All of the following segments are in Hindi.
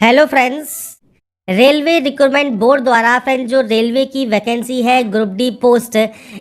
Hello friends. Railway recruitment board द्वारा फ्रेंड्स जो रेलवे की वैकेंसी है ग्रुप डी पोस्ट,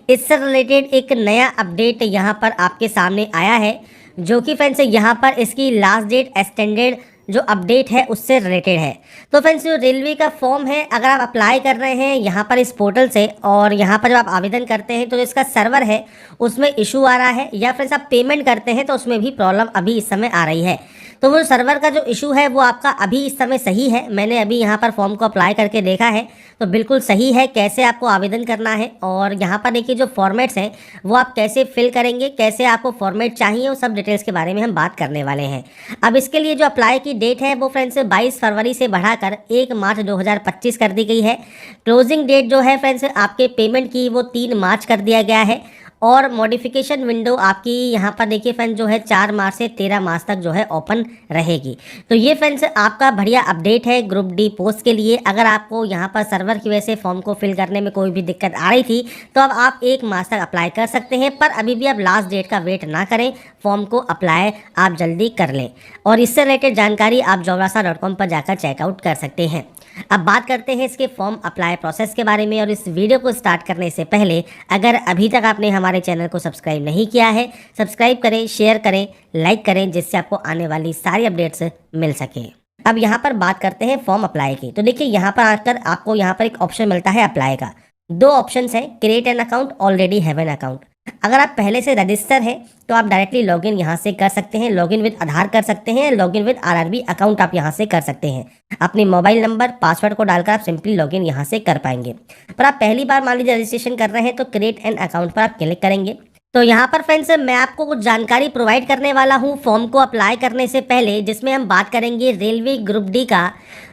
इससे रिलेटेड एक नया अपडेट यहाँ पर आपके सामने आया है, जो कि फ्रेंड्स यहाँ पर इसकी लास्ट डेट एक्सटेंडेड जो अपडेट है उससे रिलेटेड है। तो फ्रेंड्स जो रेलवे का फॉर्म है, अगर आप अप्लाई कर रहे हैं यहाँ पर इस पोर्टल से और यहाँ पर जब आप आवेदन करते हैं तो जो इसका सर्वर है उसमें इशू आ रहा है, या फ्रेंड्स आप पेमेंट करते हैं तो उसमें भी प्रॉब्लम अभी इस समय आ रही है। तो वो सर्वर का जो इशू है वो आपका अभी इस समय सही है। मैंने अभी यहाँ पर फॉर्म को अप्लाई करके देखा है तो बिल्कुल सही है कैसे आपको आवेदन करना है, और यहाँ पर देखिए जो फॉर्मेट्स हैं वो आप कैसे फिल करेंगे, कैसे आपको फॉर्मेट चाहिए, वो सब डिटेल्स के बारे में हम बात करने वाले हैं। अब इसके लिए जो अप्लाई की डेट है वो फ्रेंड्स 22 फरवरी से बढ़ाकर 1 मार्च 2025 कर दी गई है। क्लोजिंग डेट जो है फ्रेंड्स आपके पेमेंट की वो 3 मार्च कर दिया गया है, और मॉडिफिकेशन विंडो आपकी यहाँ पर देखिए फ्रेंड्स जो है 4 मार्च से 13 मार्च तक जो है ओपन रहेगी। तो ये फ्रेंड्स आपका बढ़िया अपडेट है ग्रुप डी पोस्ट के लिए। अगर आपको यहाँ पर सर्वर की वजह से फॉर्म को फिल करने में कोई भी दिक्कत आ रही थी तो अब आप 1 मार्च तक अप्लाई कर सकते हैं, पर अभी भी आप लास्ट डेट का वेट ना करें, फॉर्म को अप्लाई आप जल्दी कर लें। और इससे रिलेटेड जानकारी आप jobrasa.com पर जाकर चेकआउट कर सकते हैं। अब बात करते हैं इसके फॉर्म अप्लाई प्रोसेस के बारे में, और इस वीडियो को स्टार्ट करने से पहले अगर अभी तक आपने हमारे चैनल को सब्सक्राइब नहीं किया है, सब्सक्राइब करें, शेयर करें, लाइक करें, जिससे आपको आने वाली सारी अपडेट्स मिल सके। अब यहाँ पर बात करते हैं फॉर्म अप्लाई की। तो देखिए यहाँ पर आकर आपको यहाँ पर एक ऑप्शन मिलता है अप्लाई का। 2 ऑप्शंस हैं, create an account, already have an account. अगर आप पहले से रजिस्टर हैं तो आप डायरेक्टली लॉगिन यहाँ से कर सकते हैं, लॉगिन विद आधार कर सकते हैं, लॉगिन विद आरआरबी अकाउंट आप यहाँ से कर सकते हैं। अपने मोबाइल नंबर पासवर्ड को डालकर आप सिंपली लॉगिन यहाँ से कर पाएंगे। पर आप पहली बार मान लीजिए रजिस्ट्रेशन कर रहे हैं तो क्रिएट एन अकाउंट पर आप क्लिक करेंगे। तो यहाँ पर फ्रेंड्स मैं आपको कुछ जानकारी प्रोवाइड करने वाला हूँ फॉर्म को अप्लाई करने से पहले, जिसमें हम बात करेंगे रेलवे ग्रुप डी का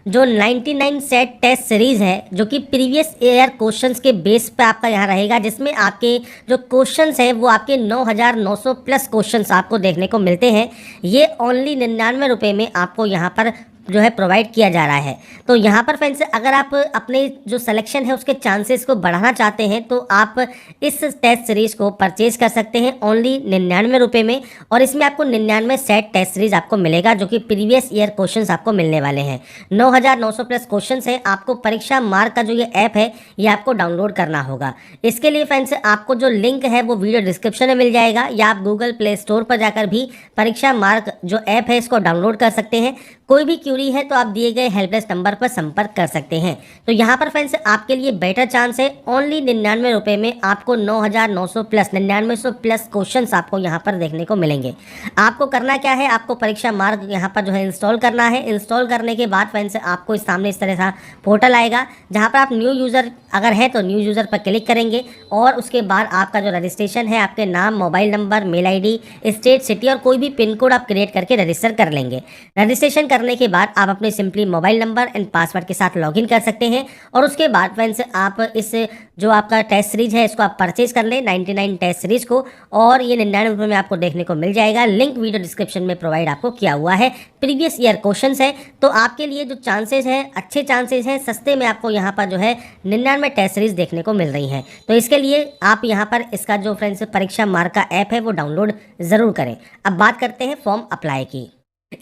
जो 99 सेट टेस्ट सीरीज़ है, जो कि प्रीवियस ईयर क्वेश्चंस के बेस पे आपका यहाँ रहेगा, जिसमें आपके जो क्वेश्चंस हैं वो आपके 9900 प्लस क्वेश्चंस आपको देखने को मिलते हैं। ये ओनली 99 रुपये में आपको यहाँ पर जो है प्रोवाइड किया जा रहा है। तो यहाँ पर फ्रेंड्स अगर आप अपने जो सिलेक्शन है उसके चांसेस को बढ़ाना चाहते हैं तो आप इस टेस्ट सीरीज़ को परचेज कर सकते हैं ओनली 99 रुपये में, और इसमें आपको 99 सेट टेस्ट सीरीज आपको मिलेगा, जो कि प्रीवियस ईयर क्वेश्चंस आपको मिलने वाले हैं। 9900 प्लस क्वेश्चंस है। आपको परीक्षा मार्क का जो ये ऐप है ये आपको डाउनलोड करना होगा। इसके लिए फ्रेंड्स आपको जो लिंक है वो वीडियो डिस्क्रिप्शन में मिल जाएगा, या आप गूगल प्ले स्टोर पर जाकर भी परीक्षा मार्क जो ऐप है इसको डाउनलोड कर सकते हैं। कोई भी क्यूरी है तो आप दिए गए हेल्पलेस नंबर पर संपर्क कर सकते हैं। तो यहाँ पर फ्रेंड्स आपके लिए बेटर चांस है, ओनली 99 रुपये में आपको 9900 प्लस 9900 प्लस क्वेश्चंस आपको यहाँ पर देखने को मिलेंगे। आपको करना क्या है, आपको परीक्षा मार्ग यहाँ पर जो है इंस्टॉल करना है। इंस्टॉल करने के बाद फ्रेंड्स आपको इस सामने इस तरह का पोर्टल आएगा, जहाँ पर आप न्यू यूज़र अगर है तो न्यू यूज़र पर क्लिक करेंगे, और उसके बाद आपका जो रजिस्ट्रेशन है आपके नाम, mobile number, mail ID, state, city और कोई भी पिन कोड आप क्रिएट करके रजिस्टर कर लेंगे। रजिस्ट्रेशन करने के बाद आप अपने simply mobile number and password के साथ लॉगिन कर सकते हैं, और उसके बाद फ्रेंड्स आप इस जो आपका टेस्ट सीरीज है इसको आप परचेज कर लें 99 टेस्ट सीरीज को, और ये 99 रुपये में आपको देखने को मिल जाएगा। लिंक वीडियो डिस्क्रिप्शन में प्रोवाइड आपको किया हुआ है। प्रीवियस ईयर क्वेश्चंस है, तो आपके लिए जो चांसेस हैं अच्छे चांसेस हैं, सस्ते में आपको यहाँ पर जो है 99 टेस्ट सीरीज देखने को मिल रही हैं। तो इसके लिए आप यहाँ पर इसका जो फ्रेंड्स परीक्षा मार्क का ऐप है वो डाउनलोड ज़रूर करें। अब बात करते हैं फॉर्म अप्लाई की।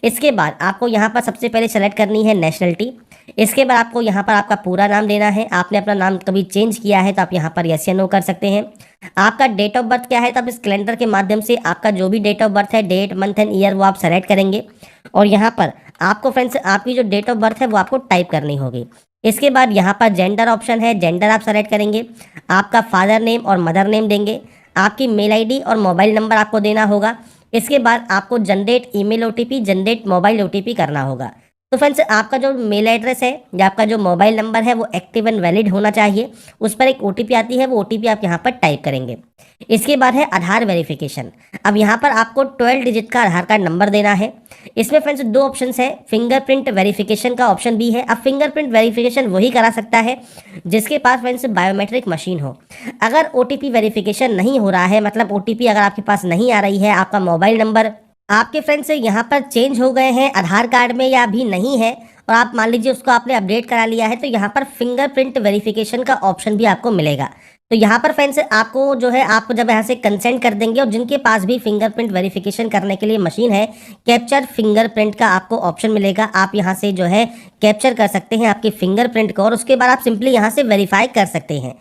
इसके बाद आपको यहाँ पर सबसे पहले सेलेक्ट करनी है नेशनलिटी। इसके बाद आपको यहाँ पर आपका पूरा नाम देना है। आपने अपना नाम कभी चेंज किया है तो आप यहाँ पर यस या नो कर सकते हैं। आपका डेट ऑफ बर्थ क्या है, तो आप इस कैलेंडर के माध्यम से आपका जो भी डेट ऑफ बर्थ है, डेट, मंथ एंड ईयर, वो आप सेलेक्ट करेंगे, और यहाँ पर आपको फ्रेंड्स आपकी जो डेट ऑफ बर्थ है वो आपको टाइप करनी होगी। इसके बाद यहाँ पर जेंडर ऑप्शन है, जेंडर आप सेलेक्ट करेंगे। आपका फादर नेम और मदर नेम देंगे। आपकी मेल ID और मोबाइल नंबर आपको देना होगा। इसके बाद आपको generate email OTP, generate mobile OTP करना होगा। तो फ्रेंड्स आपका जो मेल एड्रेस है या आपका जो मोबाइल नंबर है वो एक्टिव एंड वैलिड होना चाहिए। उस पर एक OTP आती है, वो OTP आप यहाँ पर टाइप करेंगे। इसके बाद है आधार वेरिफिकेशन। अब यहाँ पर आपको 12 डिजिट का आधार कार्ड नंबर देना है। इसमें फ्रेंड्स 2 ऑप्शंस है, फिंगरप्रिंट वेरिफिकेशन का ऑप्शन भी है। अब फिंगरप्रिंट वेरिफिकेशन वही करा सकता है जिसके पास फ्रेंड्स बायोमेट्रिक मशीन हो। अगर OTP वेरिफिकेशन नहीं हो रहा है, मतलब OTP अगर आपके पास नहीं आ रही है, आपका मोबाइल नंबर आपके फ्रेंड्स यहाँ पर चेंज हो गए हैं आधार कार्ड में या अभी नहीं है, और आप मान लीजिए उसको आपने अपडेट करा लिया है, तो यहाँ पर फिंगरप्रिंट वेरिफिकेशन का ऑप्शन भी आपको मिलेगा। तो यहाँ पर फ्रेंड्स आपको जो है आप जब यहाँ से कंसेंट कर देंगे और जिनके पास भी फिंगरप्रिंट वेरिफिकेशन करने के लिए मशीन है, कैप्चर फिंगरप्रिंट का आपको ऑप्शन मिलेगा। आप यहाँ से जो है कैप्चर कर सकते हैं आपके फिंगरप्रिंट को और उसके बाद आप सिंपली यहाँ से वेरीफाई कर सकते हैं।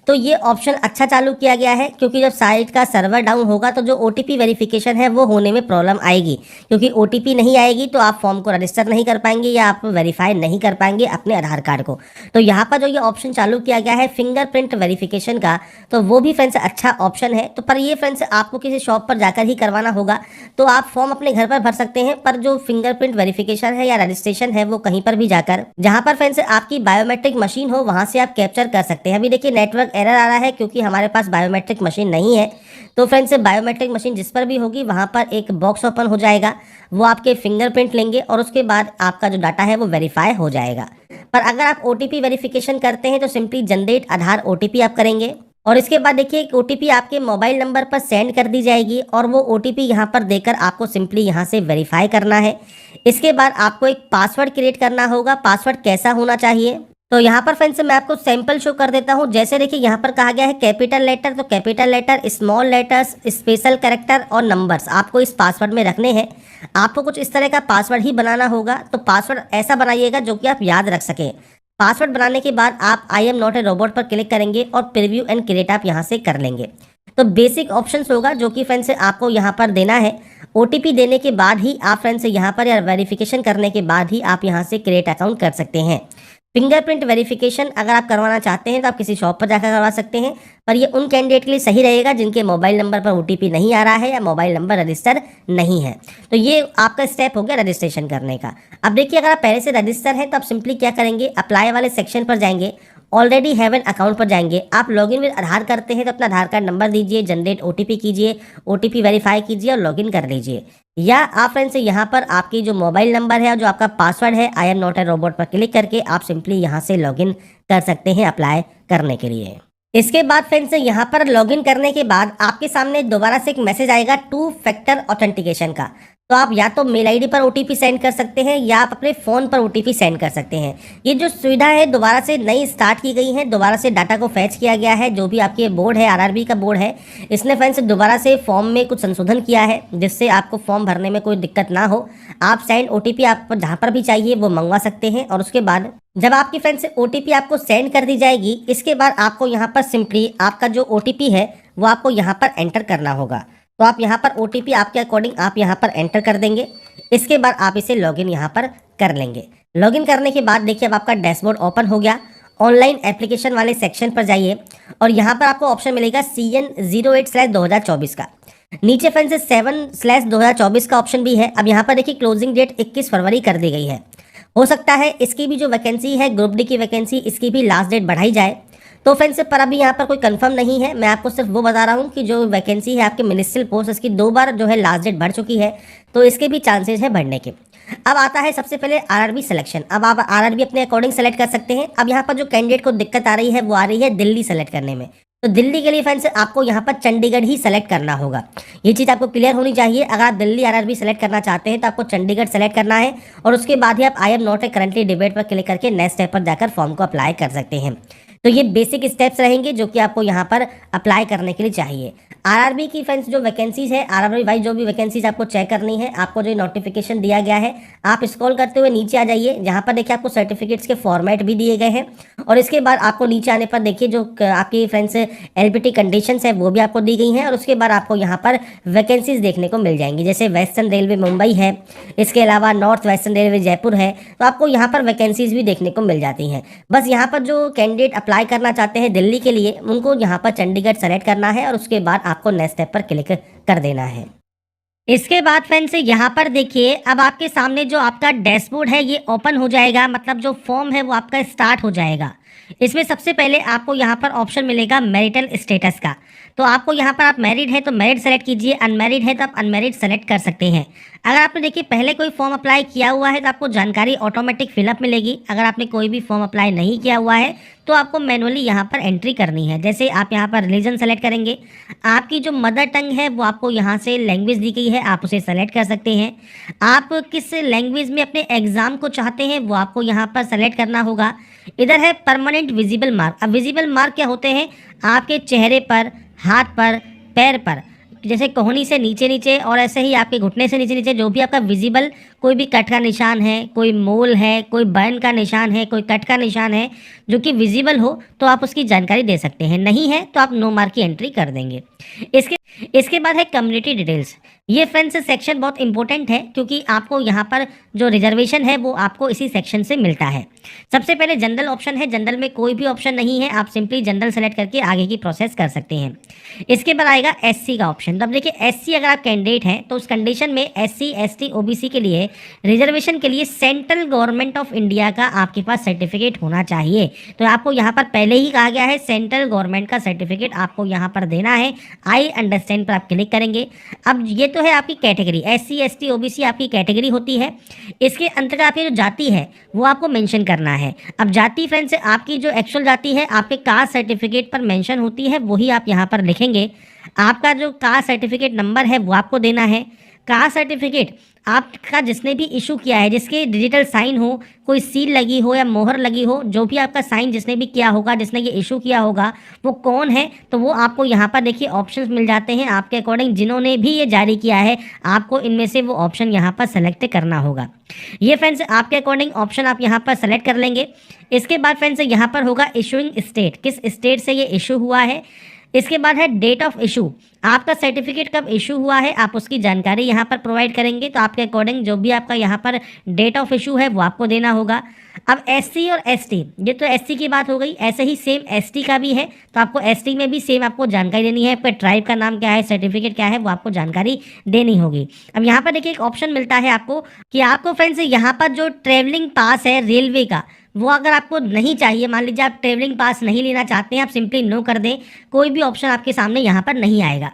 तो ये ऑप्शन अच्छा चालू किया गया है, क्योंकि जब साइट का सर्वर डाउन होगा तो जो ओटीपी वेरिफिकेशन है वो होने में प्रॉब्लम आएगी, क्योंकि ओटीपी नहीं आएगी तो आप फॉर्म को रजिस्टर नहीं कर पाएंगे या आप वेरीफाई नहीं कर पाएंगे अपने आधार कार्ड को। तो यहाँ पर जो ये ऑप्शन चालू किया गया है फिंगरप्रिंट वेरिफिकेशन का, तो वो भी फ्रेंड्स अच्छा ऑप्शन है। तो पर ये फ्रेंड्स आपको किसी शॉप पर जाकर ही करवाना होगा, तो आप फॉर्म अपने घर पर भर सकते हैं, पर जो फिंगरप्रिंट वेरिफिकेशन है या रजिस्ट्रेशन है वो कहीं पर भी जाकर, जहाँ पर फ्रेंड्स आपकी बायोमेट्रिक मशीन हो, वहाँ से आप कैप्चर कर सकते हैं। अभी देखिए नेटवर्क एरर आ रहा है क्योंकि हमारे पास बायोमेट्रिक मशीन नहीं है। तो फ्रेंड्स बायोमेट्रिक मशीन जिस पर भी होगी वहां पर एक बॉक्स ओपन हो जाएगा, वो आपके फिंगरप्रिंट लेंगे और उसके बाद आपका जो डाटा है वो वेरीफाई हो जाएगा। पर अगर आप ओटीपी वेरिफिकेशन करते हैं तो सिंपली जनरेट आधार ओटीपी आप करेंगे और इसके बाद देखिए एक ओटीपी आपके मोबाइल नंबर पर सेंड कर दी जाएगी और वो ओटीपी यहाँ पर देकर आपको सिंपली यहाँ से वेरीफाई करना है। इसके बाद आपको एक पासवर्ड क्रिएट करना होगा। पासवर्ड कैसा होना चाहिए, तो यहाँ पर फ्रेंड्स मैं आपको सैंपल शो कर देता हूँ। जैसे देखिए यहाँ पर कहा गया है कैपिटल लेटर, तो capital letter, small letters, special character और नंबर्स आपको इस पासवर्ड में रखने हैं। आपको कुछ इस तरह का पासवर्ड ही बनाना होगा। तो पासवर्ड ऐसा बनाइएगा जो कि आप याद रख सकें। पासवर्ड बनाने के बाद आप I am not a robot पर क्लिक करेंगे और प्रीव्यू एंड क्रिएट आप यहाँ से कर लेंगे। तो बेसिक ऑप्शंस होगा जो कि फ्रेंड्स आपको यहाँ पर देना है। ओटीपी देने के बाद ही आप फ्रेंड्स यहाँ पर या वेरिफिकेशन करने के बाद ही आप यहाँ से क्रिएट अकाउंट कर सकते हैं। फिंगरप्रिंट वेरिफिकेशन अगर आप करवाना चाहते हैं तो आप किसी शॉप पर जाकर करवा सकते हैं, पर ये उन कैंडिडेट के लिए सही रहेगा जिनके मोबाइल नंबर पर ओटीपी नहीं आ रहा है या मोबाइल नंबर रजिस्टर नहीं है। तो ये आपका स्टेप हो गया रजिस्ट्रेशन करने का। अब देखिए अगर आप पहले से रजिस्टर हैं तो आप सिंपली क्या करेंगे, अप्लाई वाले सेक्शन पर जाएंगे, ऑलरेडी हैव एन अकाउंट पर जाएंगे। आप लॉगिन विद आधार करते हैं तो अपना आधार कार्ड नंबर दीजिए, जनरेट ओटीपी कीजिए, ओटीपी वेरीफाई कीजिए और लॉगिन कर लीजिए। या आप फ्रेंड्स यहाँ पर आपकी जो मोबाइल नंबर है और जो आपका पासवर्ड है I am not a robot पर क्लिक करके आप सिंपली यहाँ से लॉगिन कर सकते हैं अप्लाई करने के लिए। इसके बाद फ्रेंड्स यहाँ पर लॉगिन करने के बाद आपके सामने दोबारा से एक मैसेज आएगा 2 फैक्टर ऑथेंटिकेशन का। तो आप या तो मेल आईडी पर ओटीपी सेंड कर सकते हैं या आप अपने फ़ोन पर ओटीपी सेंड कर सकते हैं। ये जो सुविधा है दोबारा से नई स्टार्ट की गई है, दोबारा से डाटा को फैच किया गया है। जो भी आपके बोर्ड है, आरआरबी का बोर्ड है, इसने फ्रेंड्स दोबारा से फॉर्म में कुछ संशोधन किया है जिससे आपको फॉर्म भरने में कोई दिक्कत ना हो। आप सेंड ओटीपी आप जहाँ पर भी चाहिए वो मंगवा सकते हैं और उसके बाद जब आपकी फ्रेंड्स ओटीपी आपको सेंड कर दी जाएगी, इसके बाद आपको यहाँ पर सिंपली आपका जो ओटीपी है वो आपको यहाँ पर एंटर करना होगा। तो आप यहाँ पर ओटीपी आपके अकॉर्डिंग आप यहाँ पर एंटर कर देंगे। इसके बाद आप इसे लॉगिन यहाँ पर कर लेंगे। लॉगिन करने के बाद देखिए अब आपका डैशबोर्ड ओपन हो गया। ऑनलाइन एप्लीकेशन वाले सेक्शन पर जाइए और यहाँ पर आपको ऑप्शन मिलेगा CN08/2024 का। नीचे फ्रेंड्स 7/2024 का ऑप्शन भी है। अब यहाँ पर देखिए क्लोजिंग डेट 21 फरवरी कर दी गई है। हो सकता है इसकी भी जो वैकेंसी है ग्रुप डी की वैकेंसी, इसकी भी लास्ट डेट बढ़ाई जाए। तो फ्रेंड्स पर अभी यहाँ पर कोई कंफर्म नहीं है। मैं आपको सिर्फ वो बता रहा हूँ कि जो वैकेंसी है आपके मिनिस्ट्रियल पोस्ट, इसकी 2 बार जो है लास्ट डेट बढ़ चुकी है, तो इसके भी चांसेस है बढ़ने के। अब आता है सबसे पहले आरआरबी सिलेक्शन। अब आप आरआरबी अपने अकॉर्डिंग सेलेक्ट कर सकते हैं। अब यहाँ पर जो कैंडिडेट को दिक्कत आ रही है वो आ रही है दिल्ली सेलेक्ट करने में। तो दिल्ली के लिए फ्रेंड्स आपको यहाँ पर चंडीगढ़ ही सेलेक्ट करना होगा। ये चीज़ आपको क्लियर होनी चाहिए। अगर आप दिल्ली आरआरबी सेलेक्ट करना चाहते हैं तो आपको चंडीगढ़ सेलेक्ट करना है और उसके बाद ही आप I am not a currently debate पर क्लिक करके नेक्स्ट स्टेप पर जाकर फॉर्म को अप्लाई कर सकते हैं। तो ये बेसिक स्टेप्स रहेंगे जो कि आपको यहाँ पर अप्लाई करने के लिए चाहिए। आरआरबी की फ्रेंड्स जो वैकेंसीज है, आरआरबी वाइज जो भी वैकेंसीज आपको चेक करनी है, आपको जो नोटिफिकेशन दिया गया है, आप स्क्रॉल करते हुए नीचे आ जाइए। जहाँ पर देखिए आपको सर्टिफिकेट्स के फॉर्मेट भी दिए गए हैं और इसके बाद आपको नीचे आने पर देखिए जो आपकी फ्रेंड्स एलपीटी कंडीशंस है वो भी आपको दी गई हैं और उसके बाद आपको यहाँ पर वैकेंसीज देखने को मिल जाएंगी। जैसे वेस्टर्न रेलवे मुंबई है, इसके अलावा नॉर्थ वेस्टर्न रेलवे जयपुर है, तो आपको यहाँ पर वैकेंसीज भी देखने को मिल जाती हैं। बस यहाँ पर जो कैंडिडेट अप्लाई करना चाहते हैं दिल्ली के लिए, उनको यहाँ पर चंडीगढ़ सेलेक्ट करना है और उसके बाद आपको नेक्स्ट स्टेप पर क्लिक कर देना है। इसके बाद फ्रेंड्स यहाँ पर देखिए अब आपके सामने जो आपका डैशबोर्ड है ये ओपन हो जाएगा, मतलब जो फॉर्म है वो आपका स्टार्ट हो जाएगा। इसमें सबसे पहले आपको यहाँ पर ऑप्शन मिलेगा मैरिटल स्टेटस का। तो आपको यहाँ पर आप मैरिड है तो मैरिड सेलेक्ट कीजिए, अनमैरिड है तो आप अनमैरिड सेलेक्ट कर सकते हैं। अगर आपने देखिए पहले कोई फॉर्म अप्लाई किया हुआ है तो आपको जानकारी ऑटोमेटिक फिलअप मिलेगी। अगर आपने कोई भी फॉर्म अप्लाई नहीं किया हुआ है तो आपको मैनुअली यहाँ पर एंट्री करनी है। जैसे आप यहाँ पर रिलीजन सेलेक्ट करेंगे, आपकी जो मदर टंग है वो आपको यहाँ से लैंग्वेज दी गई है, आप उसे सेलेक्ट कर सकते हैं। आप किस लैंग्वेज में अपने एग्जाम को चाहते हैं वो आपको यहाँ पर सेलेक्ट करना होगा। इधर है पर परमानेंट विजिबल मार्क। अब विजिबल मार्क क्या होते हैं? आपके चेहरे पर, हाथ पर, पैर पर, जैसे कोहनी से नीचे नीचे और ऐसे ही आपके घुटने से नीचे नीचे जो भी आपका विजिबल कोई भी कट का निशान है, कोई मोल है, कोई बर्न का निशान है, कोई कट का निशान है जो कि विजिबल हो तो आप उसकी जानकारी दे सकते हैं, नहीं है तो आप नो मार्क की एंट्री कर देंगे। इसके बाद है कम्युनिटी डिटेल्स। ये फ्रेंड्स सेक्शन बहुत इंपॉर्टेंट है क्योंकि आपको यहाँ पर जो रिजर्वेशन है वो आपको इसी सेक्शन से मिलता है। सबसे पहले जनरल ऑप्शन है, जनरल में कोई भी ऑप्शन नहीं है, आप सिंपली जनरल सेलेक्ट करके आगे की प्रोसेस कर सकते हैं। इसके बाद आएगा एससी का ऑप्शन। तब देखिए एससी अगर आप कैंडिडेट हैं तो उस कंडीशन में एससी, एसटी, ओबीसी के लिए रिजर्वेशन के लिए सेंट्रल गवर्नमेंट ऑफ इंडिया का आपके पास सर्टिफिकेट होना चाहिए। तो आपको यहाँ पर पहले ही कहा गया है सेंट्रल गवर्नमेंट का सर्टिफिकेट आपको यहाँ पर देना है। आई अंडरस्टैंड पर आप क्लिक करेंगे। अब ये तो है आपकी कैटेगरी, एससी, एसटी, ओबीसी आपकी कैटेगरी होती है। इसके अंतर्गत आपकी जो जाति है वो आपको मेंशन करना है। अब जाति फ्रेंड्स आपकी जो एक्चुअल जाति है आपके कास्ट सर्टिफिकेट पर मेंशन होती है, वही आप यहाँ पर लिखेंगे। आपका जो कास्ट सर्टिफिकेट नंबर है वो आपको देना है। कास्ट सर्टिफिकेट आपका जिसने भी इशू किया है, जिसके डिजिटल साइन हो, कोई सील लगी हो या मोहर लगी हो, जो भी आपका साइन जिसने भी किया होगा, जिसने ये इशू किया होगा वो कौन है, तो वो आपको यहाँ पर देखिए ऑप्शंस मिल जाते हैं आपके अकॉर्डिंग। जिन्होंने भी ये जारी किया है आपको इनमें से वो ऑप्शन यहाँ पर सेलेक्ट करना होगा। ये फ्रेंड्स आपके अकॉर्डिंग ऑप्शन आप यहाँ पर सेलेक्ट कर लेंगे। इसके बाद फ्रेंड्स यहाँ पर होगा इशूइंग स्टेट, किस स्टेट से ये इशू हुआ है। इसके बाद है डेट ऑफ इशू, आपका सर्टिफिकेट कब इशू हुआ है आप उसकी जानकारी यहाँ पर प्रोवाइड करेंगे। तो आपके अकॉर्डिंग जो भी आपका यहाँ पर डेट ऑफ इशू है वो आपको देना होगा। अब एससी और एसटी, ये तो एससी की बात हो गई, ऐसे ही सेम एसटी का भी है। तो आपको एसटी में भी सेम आपको जानकारी देनी है, आपका ट्राइब का नाम क्या है, सर्टिफिकेट क्या है, वो आपको जानकारी देनी होगी। अब यहाँ पर देखिए एक ऑप्शन मिलता है आपको कि आपको फ्रेंड्स यहाँ पर जो ट्रेवलिंग पास है रेलवे का वो अगर आपको नहीं चाहिए, मान लीजिए आप ट्रेवलिंग पास नहीं लेना चाहते हैं, आप सिंपली नो कर दें, कोई भी ऑप्शन आपके सामने यहाँ पर नहीं आएगा।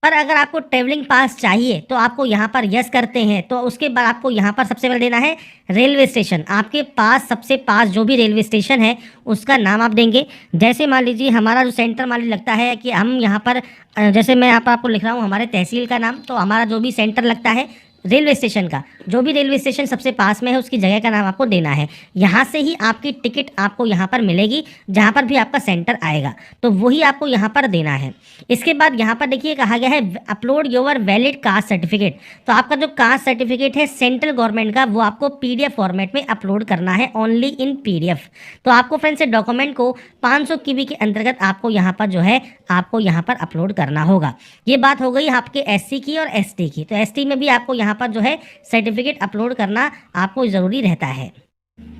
पर अगर आपको ट्रेवलिंग पास चाहिए तो आपको यहाँ पर यस करते हैं तो उसके बाद आपको यहाँ पर सबसे पहले देना है रेलवे स्टेशन। आपके पास सबसे पास जो भी रेलवे स्टेशन है उसका नाम आप देंगे। जैसे मान लीजिए हमारा जो सेंटर मान लीजिए लगता है कि हम यहाँ पर जैसे मैं यहाँ पर आपको लिख रहा हूँ हमारे तहसील का नाम, तो हमारा जो भी सेंटर लगता है रेलवे स्टेशन का, जो भी रेलवे स्टेशन सबसे पास में है उसकी जगह का नाम आपको देना है। यहाँ से ही आपकी टिकट आपको यहाँ पर मिलेगी, जहाँ पर भी आपका सेंटर आएगा तो वही आपको यहाँ पर देना है। इसके बाद यहाँ पर देखिए कहा गया है upload your valid caste certificate. तो आपका जो कास्ट सर्टिफिकेट है सेंट्रल गवर्नमेंट का वो आपको PDF फॉर्मेट में अपलोड करना है, ओनली इन PDF। तो आपको फ्रेंड्स डॉक्यूमेंट को 500 KB के अंतर्गत आपको यहाँ पर जो है आपको यहाँ पर अपलोड करना होगा। ये बात हो गई आपके SC की और ST की। तो ST में भी आपको यहाँ पर जो है सर्टिफिकेट अपलोड करना आपको ज़रूरी रहता है।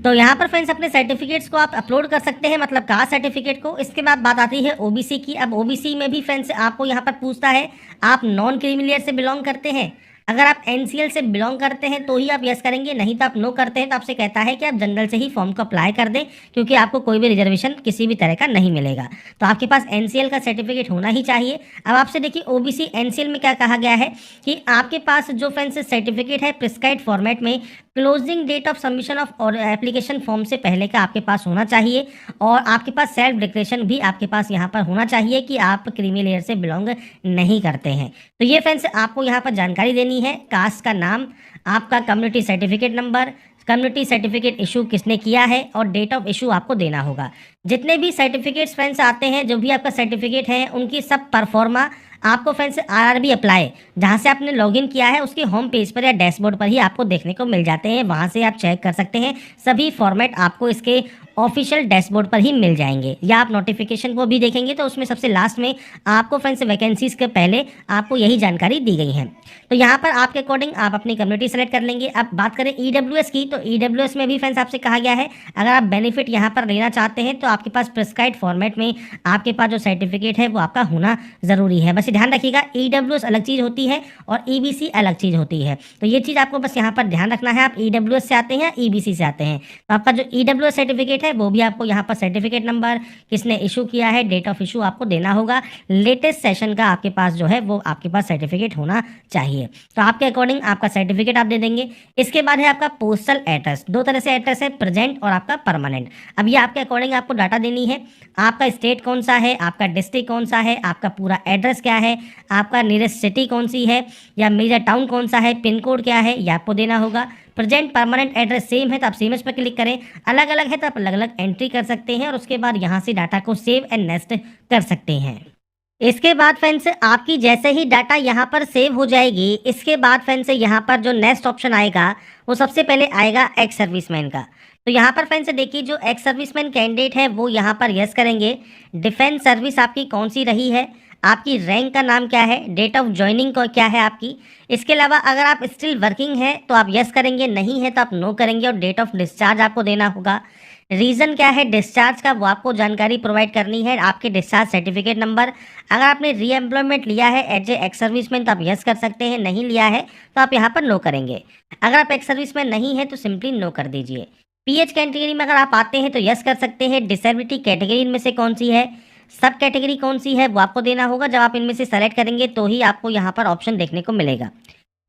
तो यहाँ पर फ्रेंड्स अपने सर्टिफिकेट्स को आप अपलोड कर सकते हैं, मतलब कास्ट सर्टिफिकेट को। इसके बाद बात आती है ओबीसी की। अब ओबीसी में भी फ्रेंड्स आपको यहाँ पर पूछता है आप नॉन क्रीमिलियर से बिलोंग करते हैं। अगर आप NCL से बिलोंग करते हैं तो ही आप यस करेंगे, नहीं तो आप नो करते हैं तो आपसे कहता है कि आप जनरल से ही फॉर्म को अप्लाई कर दें, क्योंकि आपको कोई भी रिजर्वेशन किसी भी तरह का नहीं मिलेगा। तो आपके पास NCL का सर्टिफिकेट होना ही चाहिए। अब आपसे देखिए OBC NCL में क्या कहा गया है कि आपके पास जो फ्रेंड्स सर्टिफिकेट है प्रिस्क्राइब्ड फॉर्मेट में closing date of submission of और एप्लीकेशन फॉर्म से पहले का आपके पास होना चाहिए, और आपके पास सेल्फ डिक्लेरेशन भी आपके पास यहाँ पर होना चाहिए कि आप क्रीमी लेयर से बिलोंग नहीं करते हैं। तो ये फ्रेंड्स आपको यहाँ पर जानकारी देनी है, कास्ट का नाम, आपका community certificate number, community certificate issue किसने किया है और डेट ऑफ इशू आपको देना होगा। जितने भी सर्टिफिकेट्स फ्रेंड्स आते हैं, जो भी आपका सर्टिफिकेट है उनकी सब परफॉर्मा आपको फ्रेंड्स RRB अप्लाई जहाँ से आपने लॉगिन किया है उसके होम पेज पर या डैशबोर्ड पर ही आपको देखने को मिल जाते हैं। वहाँ से आप चेक कर सकते हैं, सभी फॉर्मेट आपको इसके ऑफिशियल डैशबोर्ड पर ही मिल जाएंगे। या आप नोटिफिकेशन को भी देखेंगे तो उसमें सबसे लास्ट में आपको फ्रेंड्स वैकेंसीज के पहले आपको यही जानकारी दी गई है। तो यहाँ पर आपके अकॉर्डिंग आप अपनी कम्युनिटी सेलेक्ट कर लेंगे। अब बात करें EWS की, तो EWS में भी फ्रेंड्स आपसे कहा गया है अगर आप बेनिफिट यहाँ पर लेना चाहते हैं तो आपके पास प्रिस्क्राइब्ड फॉर्मेट में आपके पास जो सर्टिफिकेट है वो आपका होना ज़रूरी है। बस ध्यान रखिएगा EWS अलग चीज़ होती है और EBC अलग चीज़ होती है, तो ये चीज़ आपको बस यहाँ पर ध्यान रखना है। आप EWS से आते हैं या EBC से आते हैं, तो आपका जो EWS सर्टिफिकेट है वो भी आपको यहाँ पर सर्टिफिकेट नंबर, किसने इशू किया है, डेट ऑफ इशू आपको देना होगा। लेटेस्ट सेशन का आपके पास जो है वो आपके पास सर्टिफिकेट होना चाहिए। तो आपके अकॉर्डिंग आपका सर्टिफिकेट आप दे देंगे। इसके बाद है आपका पोस्टल एड्रेस। दो तरह से एड्रेस है, प्रेजेंट और आपका परमानेंट। अब ये आपके अकॉर्डिंग आपको डाटा देनी है, आपका स्टेट कौन सा है, आपका डिस्ट्रिक्ट कौन सा है, आपका पूरा एड्रेस क्या है, आपका नियरेस्ट सिटी कौन सी है या मेजर टाउन कौन सा है, पिन कोड क्या है, ये आपको देना होगा। प्रेजेंट परमानेंट एड्रेस सेम है तो आप सेम एज पर क्लिक करें, अलग अलग है तो आप अलग अलग एंट्री कर सकते हैं और उसके बाद यहाँ से डाटा को सेव एंड नेक्स्ट कर सकते हैं। इसके बाद फ्रेंड्स आपकी जैसे ही डाटा यहाँ पर सेव हो जाएगी, इसके बाद फ्रेंड्स यहाँ पर जो नेक्स्ट ऑप्शन आएगा वो सबसे पहले आएगा एक्स सर्विसमैन का। तो यहाँ पर फ्रेंड्स देखिए जो एक्स सर्विसमैन कैंडिडेट है वो यहाँ पर यस करेंगे। डिफेंस सर्विस आपकी कौन सी रही है, आपकी रैंक का नाम क्या है, डेट ऑफ ज्वाइनिंग को क्या है आपकी। इसके अलावा अगर आप स्टिल वर्किंग है तो आप यस करेंगे, नहीं है तो आप नो करेंगे और डेट ऑफ डिस्चार्ज आपको देना होगा। रीज़न क्या है डिस्चार्ज का वो आपको जानकारी प्रोवाइड करनी है, आपके डिस्चार्ज सर्टिफिकेट नंबर। अगर आपने री एम्प्लॉयमेंट लिया है एज ए एक्स सर्विसमैन तो आप यस कर सकते हैं, नहीं लिया है तो आप यहाँ पर नो करेंगे। अगर आप एक्स सर्विसमैन नहीं है तो सिंपली नो कर दीजिए। पीएच कैटेगरी में अगर आप आते हैं तो यस कर सकते हैं। डिसेबिलिटी कैटेगरी इनमें से कौन सी है, सब कैटेगरी कौन सी है वो आपको देना होगा। जब आप इनमें से सेलेक्ट करेंगे तो ही आपको यहाँ पर ऑप्शन देखने को मिलेगा।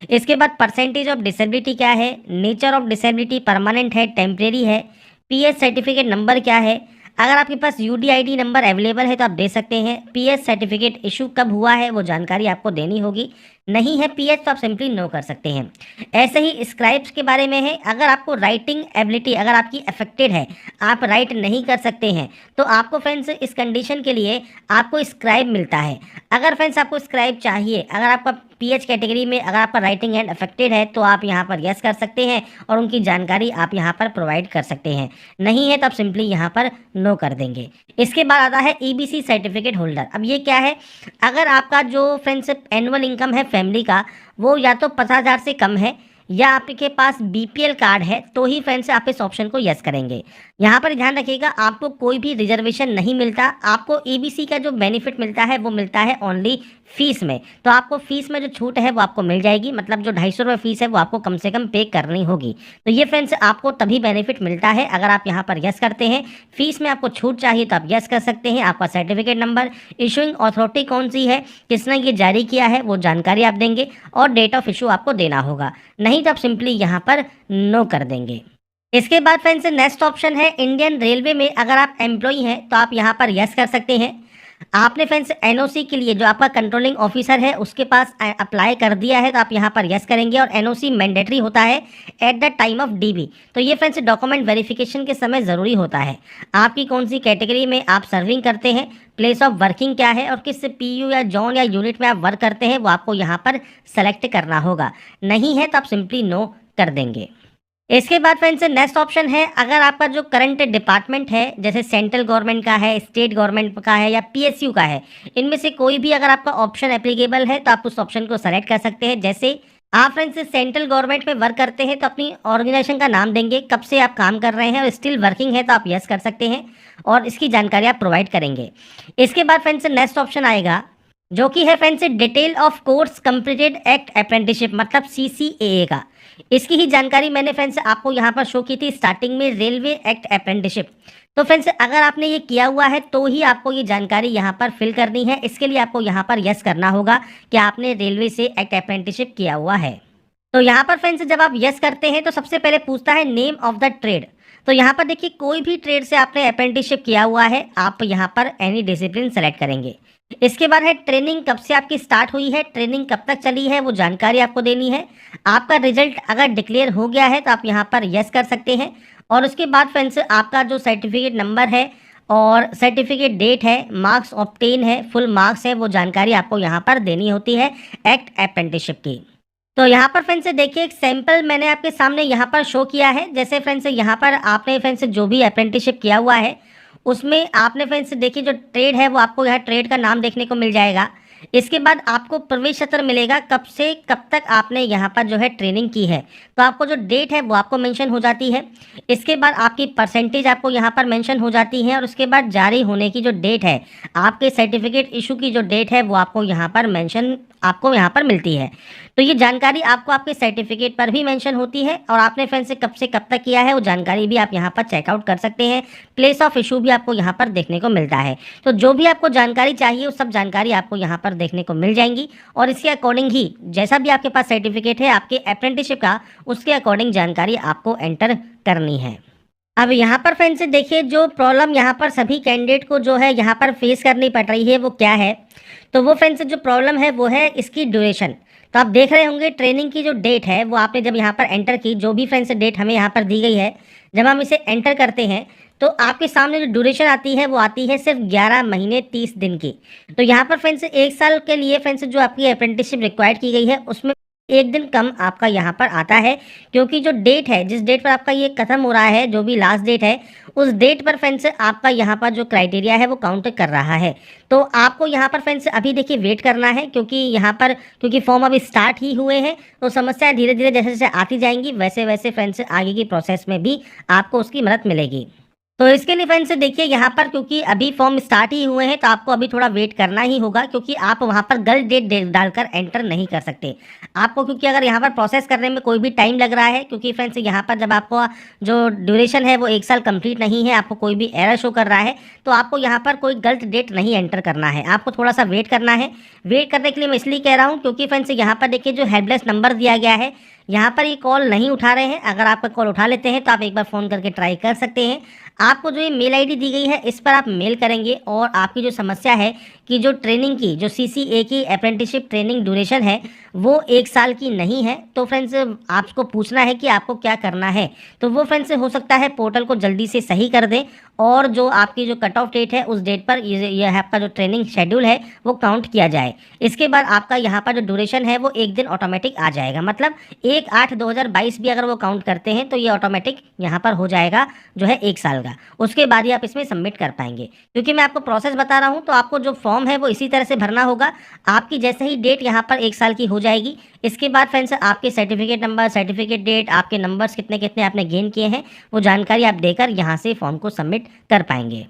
इसके बाद परसेंटेज ऑफ डिसेबिलिटी क्या है, नेचर ऑफ डिसेबिलिटी परमानेंट है, टेम्परेरी है, पीएच सर्टिफिकेट नंबर क्या है। अगर आपके पास यूडीआईडी नंबर अवेलेबल है तो आप दे सकते हैं। पीएच सर्टिफिकेट इशू कब हुआ है वो जानकारी आपको देनी होगी, नहीं है पीएच तो आप सिंपली नो कर सकते हैं। ऐसे ही स्क्राइब्स के बारे में है, अगर आपको राइटिंग एबिलिटी अगर आपकी अफेक्टेड है, आप राइट नहीं कर सकते हैं तो आपको फ्रेंड्स इस कंडीशन के लिए आपको स्क्राइब मिलता है। अगर फ्रेंड्स आपको स्क्राइब चाहिए, अगर आपका पीएच कैटेगरी में अगर आपका राइटिंग हैंड अफेक्टेड है तो आप यहाँ पर यस कर सकते हैं और उनकी जानकारी आप यहाँ पर प्रोवाइड कर सकते हैं, नहीं है तो आप सिंपली यहाँ पर नो कर देंगे। इसके बाद आता है ईबीसी सर्टिफिकेट होल्डर। अब ये क्या है, अगर आपका जो फ्रेंड्स एनुअल इनकम है फैमिली का वो या तो 50,000 से कम है या आपके पास बीपीएल कार्ड है तो ही फ्रेंड्स आप इस ऑप्शन को यस करेंगे। यहाँ पर ध्यान रखिएगा आपको कोई भी रिजर्वेशन नहीं मिलता, आपको ईबीसी का जो बेनिफिट मिलता है वो मिलता है ओनली फीस में। तो आपको फीस में जो छूट है वो आपको मिल जाएगी, मतलब जो 250 रुपये फीस है वो आपको कम से कम पे करनी होगी। तो ये फ्रेंड्स आपको तभी बेनिफिट मिलता है अगर आप यहाँ पर यस करते हैं। फीस में आपको छूट चाहिए तो आप यस कर सकते हैं। आपका सर्टिफिकेट नंबर, इशूइंग अथॉरिटी कौन सी है, किसने ये जारी किया है वो जानकारी आप देंगे और डेट ऑफ इशू आपको देना होगा, नहीं तो आप सिंपली यहाँ पर नो कर देंगे। इसके बाद फ्रेंड्स नेक्स्ट ऑप्शन है इंडियन रेलवे में अगर आप एम्प्लॉई हैं तो आप यहाँ पर यस कर सकते हैं। आपने फ्रेंड्स एनओसी के लिए जो आपका कंट्रोलिंग ऑफिसर है उसके पास अप्लाई कर दिया है तो आप यहाँ पर यस करेंगे और एनओसी मैंडेटरी होता है at the time of dB. तो ये फ्रेंड्स डॉक्यूमेंट वेरिफिकेशन के समय ज़रूरी होता है। आपकी कौन सी कैटेगरी में आप सर्विंग करते हैं, प्लेस ऑफ वर्किंग क्या है और किस पीयू या जोन या यूनिट में आप वर्क करते हैं वो आपको यहाँ पर सेलेक्ट करना होगा, नहीं है तो आप सिंपली नो कर देंगे। इसके बाद फ्रेंड्स नेक्स्ट ऑप्शन है अगर आपका जो करंट डिपार्टमेंट है जैसे सेंट्रल गवर्नमेंट का है, स्टेट गवर्नमेंट का है या पीएसयू का है, इनमें से कोई भी अगर आपका ऑप्शन एप्लीकेबल है तो आप उस ऑप्शन को सेलेक्ट कर सकते हैं। जैसे आप फ्रेंड्स सेंट्रल गवर्नमेंट में वर्क करते हैं तो अपनी ऑर्गेनाइजेशन का नाम देंगे, कब से आप काम कर रहे हैं और स्टिल वर्किंग है तो आप यस कर सकते हैं और इसकी जानकारी आप प्रोवाइड करेंगे। इसके बाद फ्रेंड्स नेक्स्ट ऑप्शन आएगा जो कि है friends detail of course completed act apprenticeship, मतलब सीसीएए का। इसकी ही जानकारी मैंने फ्रेंड्स आपको यहाँ पर शो की थी स्टार्टिंग में, रेलवे एक्ट अप्रेंटिसशिप। तो फ्रेंड्स अगर आपने ये किया हुआ है तो ही आपको ये जानकारी यहाँ पर फिल करनी है। इसके लिए आपको यहाँ पर यस करना होगा कि आपने रेलवे से एक्ट अप्रेंटिसशिप किया हुआ है। तो यहाँ पर फ्रेंड्स जब आप यस करते हैं तो सबसे पहले पूछता है नेम ऑफ द ट्रेड। तो यहाँ पर देखिए कोई भी ट्रेड से आपने अप्रेंटिसशिप किया हुआ है, आप यहाँ पर एनी डिसिप्लिन सेलेक्ट करेंगे। इसके बाद है ट्रेनिंग कब से आपकी स्टार्ट हुई है, ट्रेनिंग कब तक चली है वो जानकारी आपको देनी है। आपका रिजल्ट अगर डिक्लेयर हो गया है तो आप यहाँ पर यस कर सकते हैं। और उसके बाद फ्रेंड्स आपका जो सर्टिफिकेट नंबर है और सर्टिफिकेट डेट है, मार्क्स ऑब्टेन है, फुल मार्क्स है, वो जानकारी आपको यहाँ पर देनी होती है एक्ट अप्रेंटिसशिप की। तो यहाँ पर फ्रेंड्स देखिए एक सैंपल मैंने आपके सामने यहाँ पर शो किया है। जैसे फ्रेंड्स यहाँ पर आपने फ्रेंड्स जो भी अप्रेंटिसशिप किया हुआ है उसमें आपने फ्रेंड्स देखिए जो ट्रेड है वो आपको यहाँ ट्रेड का नाम देखने को मिल जाएगा। इसके बाद आपको प्रवेश पत्र मिलेगा कब से कब तक आपने यहाँ पर जो है ट्रेनिंग की है, तो आपको जो डेट है वो आपको मेंशन हो जाती है। इसके बाद आपकी परसेंटेज आपको यहाँ पर मेंशन हो जाती है और उसके बाद जारी होने की जो डेट है, आपके सर्टिफिकेट इशू की जो डेट है वो आपको यहाँ पर मेंशन आपको यहाँ पर मिलती है। तो ये जानकारी आपको आपके सर्टिफिकेट पर भी मेंशन होती है और आपने फ्रेंड से कब तक किया है वो जानकारी भी आप यहाँ पर चेकआउट कर सकते हैं। प्लेस ऑफ इशू भी आपको यहाँ पर देखने को मिलता है। तो जो भी आपको जानकारी चाहिए वो सब जानकारी आपको यहाँ पर देखने को मिल जाएंगी और इसके अकॉर्डिंग ही जैसा भी आपके पास सर्टिफिकेट है आपके अप्रेंटिसशिप का, उसके अकॉर्डिंग जानकारी आपको एंटर करनी है। अब यहाँ पर फ्रेंड्स देखिए, जो प्रॉब्लम यहाँ पर सभी कैंडिडेट को जो है यहाँ पर फेस करनी पड़ रही है वो क्या है। तो वो फ्रेंड्स जो प्रॉब्लम है वो है इसकी ड्यूरेशन। तो आप देख रहे होंगे ट्रेनिंग की जो डेट है वो आपने जब यहाँ पर एंटर की, जो भी फ्रेंड्स डेट हमें यहाँ पर दी गई है, जब हम इसे एंटर करते हैं तो आपके सामने जो ड्यूरेशन आती है वो आती है सिर्फ 11 महीने 30 दिन की। तो यहाँ पर फ्रेंड्स 1 साल के लिए फ्रेंड्स जो आपकी अप्रेंटिसशिप रिक्वायर्ड की गई है उसमें 1 दिन कम आपका यहाँ पर आता है, क्योंकि जो डेट है, जिस डेट पर आपका ये खत्म हो रहा है, जो भी लास्ट डेट है, उस डेट पर फ्रेंड्स आपका यहाँ पर जो क्राइटेरिया है वो काउंट कर रहा है। तो आपको यहाँ पर फ्रेंड्स अभी देखिए वेट करना है, क्योंकि यहाँ पर क्योंकि फॉर्म अभी स्टार्ट ही हुए हैं, तो समस्याएं धीरे धीरे जैसे जैसे आती जाएंगी वैसे वैसे फ्रेंड्स आगे की प्रोसेस में भी आपको उसकी मदद मिलेगी। तो इसके लिए फ्रेंड्स देखिए यहाँ पर क्योंकि अभी फॉर्म स्टार्ट ही हुए हैं तो आपको अभी थोड़ा वेट करना ही होगा, क्योंकि आप वहाँ पर गलत डेट डालकर एंटर नहीं कर सकते आपको, क्योंकि अगर यहाँ पर प्रोसेस करने में कोई भी टाइम लग रहा है, क्योंकि फ्रेंड्स यहाँ पर जब आपको जो ड्यूरेशन है वो 1 साल कंप्लीट नहीं है, आपको कोई भी एरर शो कर रहा है, तो आपको यहाँ पर कोई गलत डेट नहीं एंटर करना है, आपको थोड़ा सा वेट करना है। वेट करने के लिए मैं इसलिए कह रहा हूँ क्योंकि फ्रेंड्स यहाँ पर देखिए जो हेल्पलेस नंबर दिया गया है, यहाँ पर ये कॉल नहीं उठा रहे हैं। अगर आपका कॉल उठा लेते हैं तो आप एक बार फ़ोन करके ट्राई कर सकते हैं। आपको जो ये मेल आईडी दी गई है इस पर आप मेल करेंगे, और आपकी जो समस्या है कि जो ट्रेनिंग की जो CCA की अप्रेंटिसशिप ट्रेनिंग ड्यूरेशन है वो 1 साल की नहीं है, तो फ्रेंड्स आपको पूछना है कि आपको क्या करना है। तो वो फ्रेंड्स हो सकता है पोर्टल को जल्दी से सही कर दें, और जो आपकी जो कट ऑफ डेट है उस डेट पर ये आपका जो ट्रेनिंग शेड्यूल है वो काउंट किया जाए। इसके बाद आपका यहाँ पर जो ड्यूरेशन है वो 1 दिन ऑटोमेटिक आ जाएगा, मतलब 1/8/2022 भी अगर वो काउंट करते हैं तो ये ऑटोमेटिक यहाँ पर हो जाएगा जो है 1 साल का। उसके बाद ही आप इसमें सबमिट कर पाएंगे। क्योंकि मैं आपको प्रोसेस बता रहा हूँ तो आपको जो फॉर्म है वो इसी तरह से भरना होगा। आपकी जैसे ही डेट यहाँ पर 1 साल की हो जाएगी, इसके बाद फ्रेंड्स आपके सर्टिफिकेट नंबर, सर्टिफिकेट डेट, आपके नंबर्स कितने कितने आपने गेन किए हैं वो जानकारी आप देकर यहाँ से फॉर्म को सबमिट कर पाएंगे।